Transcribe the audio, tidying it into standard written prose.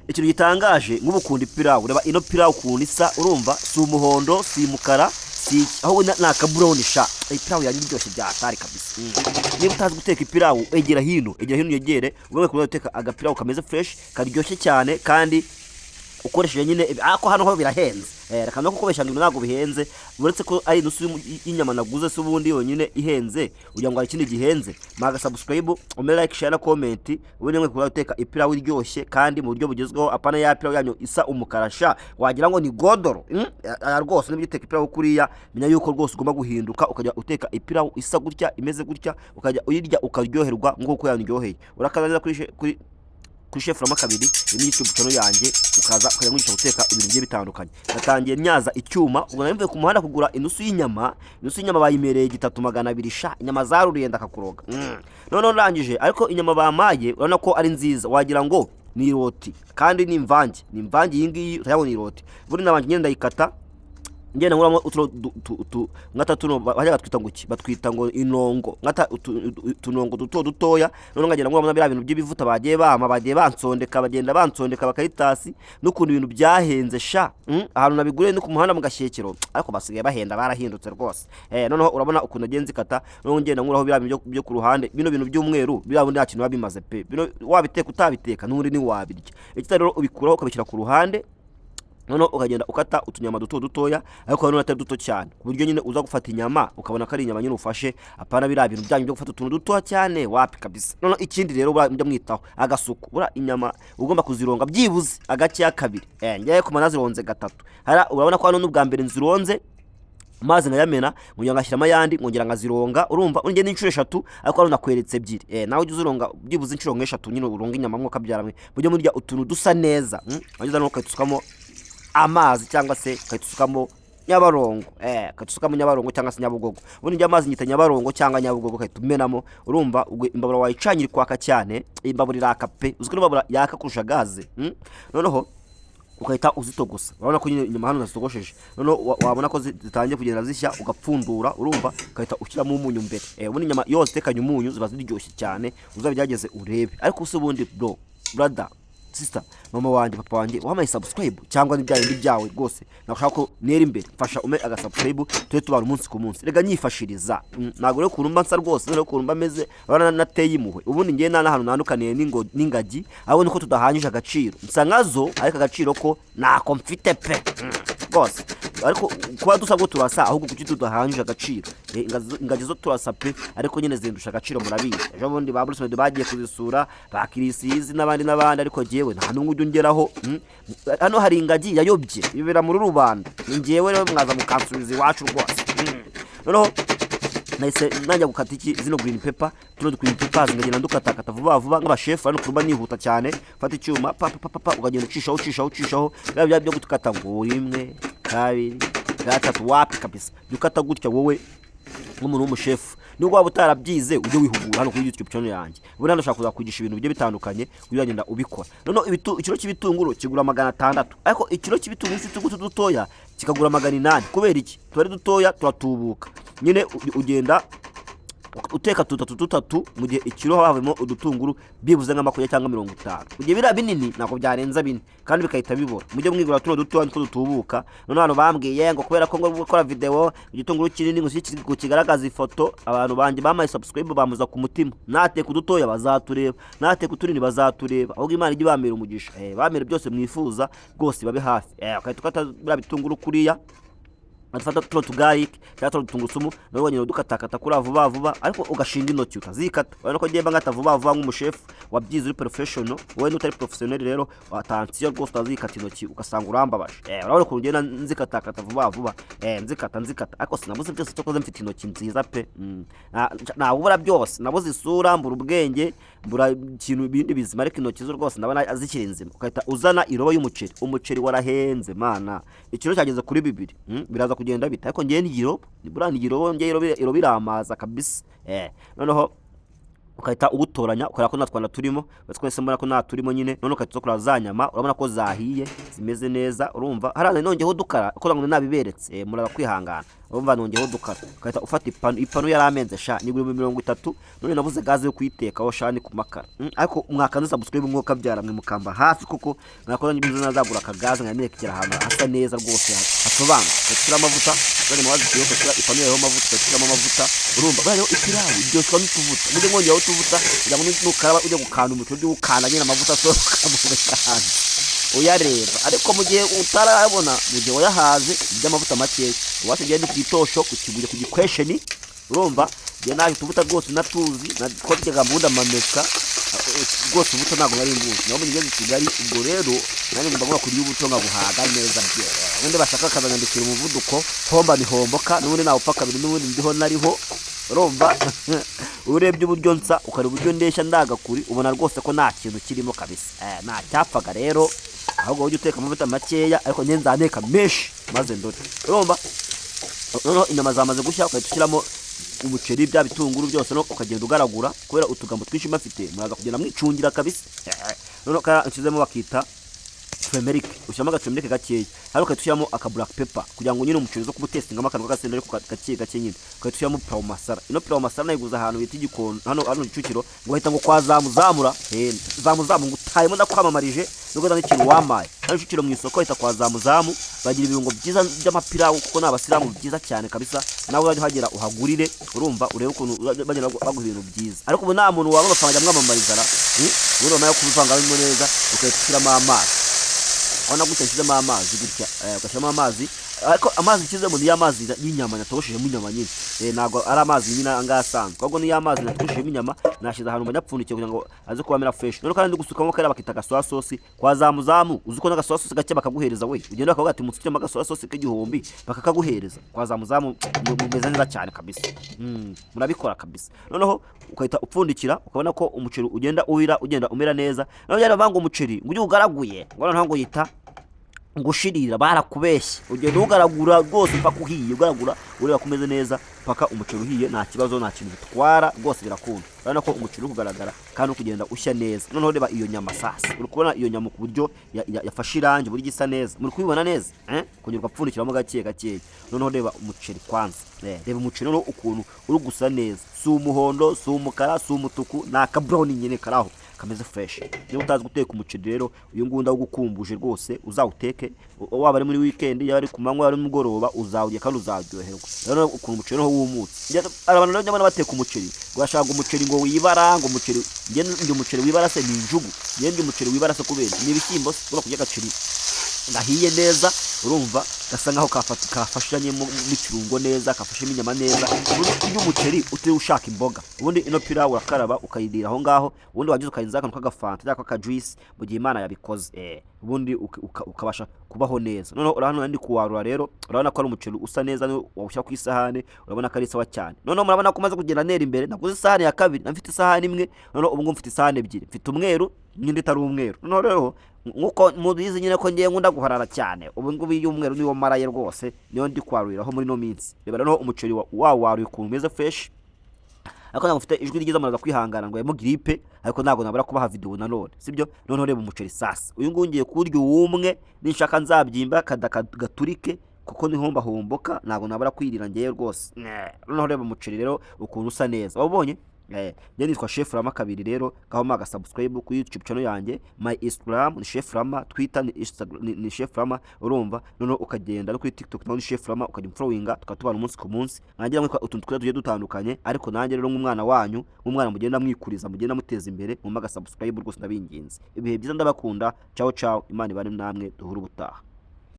ikintu gitangaje nk'ubukunda ipirawu reba ino pirawu ukuntu isa urumva si umuhondo si umukara si aho na brown sha ipirawu yanyu iryoshye byatari kabisa niba utazi guteka ipirawu egera hino yegere ugomba guteka agapirawu kameze fresh karyoshye cyane kandi ukoresheje nyine ako hano ho birahenze reka no kukobesha ngo nago bihenze uretse ko ari nusu y'inyama naguze se ubundi yonyine ihenze ugira ngo ari ikindi gihenze maga subscribe umere like share na comment ubundi mwe guteka ipirawu iryoshye kandi mu buryo bugezweho apana ya pirawu yanyu isa umukarasha wagira ngo ni godoro rwose niba uteka ipirawu kuriya menya yuko rwose ugomba guhinduka ukajya uteka ipirawu isa gutya imeze gutya ukajya uyirya ukaryoherwa nguko yanyoheye urakaza kuri chef Rama kabiri ni YouTube channel yanjye ukaza ukajya guteka ibintu bigiye bitandukanye natangiye nyaza icyuma ubwo narimvuye ku muhanda kugura inusu y'inyama bayimereye 3200 sha inyama zaruriye ndakakuroga none rangije ariko inyama bamaye urabona ko ari nziza wagira ngo ni iroti kandi ni imvange iyi ngiyi urayabona iroti buri nabanje ngenda ndayikata ngenda nguramo ngata tuno bajya batwita ngo iki batwita ngo inongo ngata tunongo dutoya none ngagenda nguramo bira bintu by'ibivuta bagiye bansondeka bagenda bansondeka bakayitasi n'ukuntu ibintu byahenze sha ahantu nabigure no ku muhanda mu gashyekero ariko basigaye bahenda barahindutse rwose noneho urabona ukuntu agenzi kata none ngenda nguraho bira bintu byo ku ruhande bino bintu by'umweru bira bundi hakintu babimaze pe bino wabiteka utabiteka n'uri ni wabirya iki rero ubikuraho ukabishyira ku ruhande nono ukagenda ukata utunyama dutoya ariko hano natari duto cyane kuburyo nyine uza gufata inyama ukabona ko ari inyama nyine ufashe apana bira bintu byanyu byo gufata utuntu duto cyane wapi kabisa nono ikindi rero mujya mwitaho agasuku bura inyama ugomba kuzironga byibuze agace ya kabiri ngiye kumana zironze gatatu hara urabona ko hano n'ubwa mbere nzironze mazi nayamena ngira ngashyiramo yandi ngongera ngazironga urumva unge n'inshuro 3 ariko hano nakweretse ebyiri nawe ujye uzironga byibuze inshuro 3 nyine uronga inyama mwo kabyaramwe bujye murya utuntu dusa neza wageza no katusukamo amazi cyangwa se katusukamo nyabarongo katusukamo nyabarongo cyangwa se nyabugogo ubundi njya amazi nyita nyabarongo cyangwa nyabugogo kayitumenamo urumva imbabura wayicanyira kwaka cyane imbabura irakape uziko imbabura yaka kurusha gaze noneho ukahita uzitogosa urabona ko nyuma hano nasogosheje none wabona ko zitangiye kugenda zishya ugapfundura urumva ukahita ushyiramo umunyu mbere ubundi nyama yose tekanye umunyu ziba ziryoshye cyane uzabyageze urebe ariko usubundi brother sister mama wanje papa wanje wamaye subscribe cyangwa n'ibyaye byawe rwose nashaka ko nera imbere fasha ume aga subscribe tuje tubara umunsi ku munsi rega nyifashiriza nago rero kurumba nsa rwose rero kurumba meze abana nateye imuhwe ubundi ngiye nana hano nandukaniye n'ingagi abo niko tudahanyije agaciro nsangazo ariko agaciro ko nako mfite pe rwose ariko kuba dusabwo turasa ahubwo kuki tudahanyije agaciro ingagi zo turasa pe ariko nyine zindusha agaciro murabizi ejo bundi ba Bruce bagiye kuzisura bakirisizi n'abandi ariko jewe nta n'umujyo ngeraho hano hari ingagi yayobye ibera muri rubanda ngewe rero mwaza mukansubiza iwacu rwose noneho nahise najya gukata iki zino green pepper tuno green peppers ngagenda ndukatakata vuba nk'aba chef hano kurumba nihuta cyane fata icyuma papa ugagenda ucishaho byo gutukata ngo 1 2 3 wapi kabisa dukata gutya wowe nk'umuntu w'umuchef nubwo waba utarabyize ujye wihugura hano kuri YouTube channel yanjye ubu nando shaka kwigisha ibintu bigiye bitandukanye kugenda ubikora none ikiro cy'ibitunguru kigura 600 ariko ikiro cy'ibitunguru ufite dutoya kikagura 800 kubera iki twari dutoya turatubuka nyine ugenda uteka tutatu mu gihe ikiro havemo udutunguru bibuze nka 20 cyangwa 50 ugiye bira binini nako byarenza bine kandi bikahita bibora mujye mwigura tuno dutoya niko dutubuka none hano bambwiye ngo kubera ko ngo gukora video igitunguru kinini ngo kigaragaza ifoto abantu banje bamaye subscribe bamuza ku mutima nate kudutoya bazatureba nate kutunini bazatureba ahubwo Imana igi bamera umugisha bamera byose mwifuza rwose babe hafi ukayitukata bira bitunguru kuriya atfata tuno tugarike cyatro tungusumu nabonye dukatakata kuri vuba ariko ugashinga intoki utazikata urabona ko gemba ngata vuba nk'umuchef wabyize uri professional wowe n'utari professional rero atansiyo rwose utazikata intoki ugasanga urambabaje urabona ko ngenda nzikatakata vuba nzikata ariko sinabuze byose cyo koze mfite intoki nziza pe ubura byose nabuze isura mbura ubwenge mbura ikintu bindi bizima ariko intoki zo rwose ndabona azikirinze ukahita uzana irobo y'umuceri warahenze mana ikiro cyageze kuri 2 biraza kugenda bita ariko ngiye n'igirobo niburani igirobo ngiye irobo iramaza kabisa noneho ukahita ugutoranya ukora ko natwana turimo batwese mbona ko naturimo nyine none ukahita ukora zanyama urabona ko zahiye zimeze neza urumva harane nongeho dukara ko ngo nabiberetse muraza kwihangana urumva nongeyeho dukara ukahita ufata ipanu yaramenze sha ni 30 none nabuze gaze yo kuyitekaho sha ni ku makara ariko mwakaza subscribe mwuka byaramwe mukamba hafi kuko nakora nyibizo nazagura akagaze ngamire kigera ahantu asa neza rwose hatobanga gushyira amavuta none mwazi yo gushyira ipanu yaho amavuta gushyiramo amavuta urumva bayo ipirawu iryoshye n'utuvuta mujye mwongeyeho utuvuta kugira ngo nukaraba ujye gukanda umucyo ujye gukanda nyine amavuta asohoka mu cyane uyareba ariko mu gihe utarabona mu gihe wayahaze by'amavuta make wacu gende kwitosho kukibuye ku gikwesheni urumva je nayo tubuta rwose natuzi na kotega mbunda mameka rwose ubuto ntago nari imbuzi naho mugeze Kigali ubwo rero nani ngomba kuri ubuto ngabuhaga neza bye wende bashaka kazanyandikira umuvuduko homba bihomboka n'ubundi nawo paka biri n'ubundi ndiho nariho urumva urebye uburyo nsa ukari uburyo ndesha ndagakuri ubona rwose ko nta kintu kirimo kabisa nta cyapfaga rero ahubwo ujye uteka amavuta makeya ariko nzaneka meshi maze ndore urumva noneho inyama zamaze gushya ukayishyiramo umuceri bya bitunguru byose no ukagenda ugaragura kubera utugambo twinshi mafite muraza kugenda mwicungira kabisa noneho nshizemo bakita turmeric ushyiramo agaturmeric gakeya hano ukayishyiramo aka black pepper kugira ngo nyine umuceri zo kubutestinga amakano gasenda ariko gake nyine ukayishyiramo pilau masala ino pilau masala nayiguza ahantu bita igikono hano Kicukiro ngo bahita ngo kwa zamuzamura zamuzamu ngutayemo ndakwamamarije nuko dani kintu wamaye hano Kicukiro mu isoko bahita kwa zamuzamu bagira ibirungo byiza by'amapirawu kuko n'abasiramu byiza cyane kabisa nawe uraje hagera uhagurire urumva urebe ukuntu bagenda baguha ibintu byiza ariko ubu nta muntu wabona fanga mwamamariza ra urumva nayo kubivanga bimwe neza ukayishyiramo amazi ona gutashizemo amazi gutya ugashyiramo amazi ariko amazi kizemo ni amazi y'inyama natosheje mu nyama nyinshi nago ari amazi nyina angasanzwe ahubwo ni amazi natosheje mu nyama nashize ahantu banyapfundikiye kugira ngo aze kubamera fresh none kandi gusukamo kare bakita gasoya sauce kwa zamuzamu uzuko n'agasoya sauce gake bakaguhereza we ugenda bakavuga ati mutsike magasoya sauce k'igihumbi bakakaguhereza kwa zamuzamu mumeze neza cyane kabisa murabikora kabisa noneho ukahita upfundikira ukabona ko umuceri ugenda ugenda umera neza none byari banga umuceri ngo ugaraguye ngo ntango yita ngushirira barakubeshye ugenda ugaragura rwose mpaka uhiye ugaragura ureba kumeze neza paka umuceri uhiye nta kibazo nta kintu bitwara rwose birakunda urabona ko umuceri kugaragara kandi kugenda ushya neza noneho reba iyo nyama sasa uri kubona iyo nyama ku buryo yafashe irangi buri gisa neza muri kubibona neza kugira ugapfundikiramo gake noneho reba umuceri kwanza reba umuceri noneho ukuntu uri gusa neza si umuhondo si umukara si umutuku na ka brown nyine karaho kameze fresh niba utazi guteka umuceri rero uyu ngunda ugukumbuje rwose uzawuteke waba ari muri weekend yaba ari ku manywa ari mugoroba uzawuye kandi uzaryoherwa rero ukuntu umuceri ho wumutse abantu rero nyamana bateka umuceri urashaka umuceri ngo wibara ngo umuceri ngende umuceri wibara se ni injugu ngende umuceri wibara se kubera ni ibishyimbo ura kujya gaceri gahiye neza urumva gasa nkaho kafashanye mu kirungo neza kafashemo inyama neza uburyo umuceri utari ushaka imboga ubundi ino pilau urakaraba ukayidira aho ngaho ubundi wagize ukayinza akantu k'agafanta cyangwa k'akajuice mu gihe Imana yabikoze ubundi ukabasha kubaho neza noneho urahano ndi kuwarura rero urabona ko ari umuceri usa neza wawushyira ku isahane urabona ko ari sawa cyane noneho murabona ko umaze kugenda nera imbere naguze isahane ya kabiri mfite isahane imwe noneho ubu ngo mfite isahane ebyiri mfite umweru n'indi itari umweru noneho rero nkuko mubizi nyine ko ngiye ngunda guharara cyane ubu ngubu y'umweru niwo maraye rwose niyo ndi kwaruriraho muri no minsi reba noneho umuceri waruye ukuntu umeze fresh ariko ntabwo mfite ijwi ryiza muraza kwihangana ngo yemo gripe ariko ntabwo nabura kubaha video nanone sibyo noneho reba umuceri sasa uyu nguyu ngiye kurya uwumwe ninshaka nzabyimba gaturike kuko nihomba homboka ntabwo nabura kwirira ngiye rwose noneho reba umuceri rero ukuntu usa neza wabonye njye nitwa Chef Rama kabiri rero gaho maga subscribe ku YouTube channel yanjye my Instagram ni Chef Rama Twitter ni Chef Rama urumva none ukagenda no kuri TikTok no ni Chef Rama ukajya followinga tukatubana umunsi ku munsi nkagira ngo utuntu tujye dutandukanye ariko nanjye rero nk'umwana wanyu nk'umwana mugenda mwikuriza mugenda muteza imbere mu maga subscribe rwose ndabinginze ibihe byiza ndabakunda ciao Imana ibane namwe duhura ubutaha.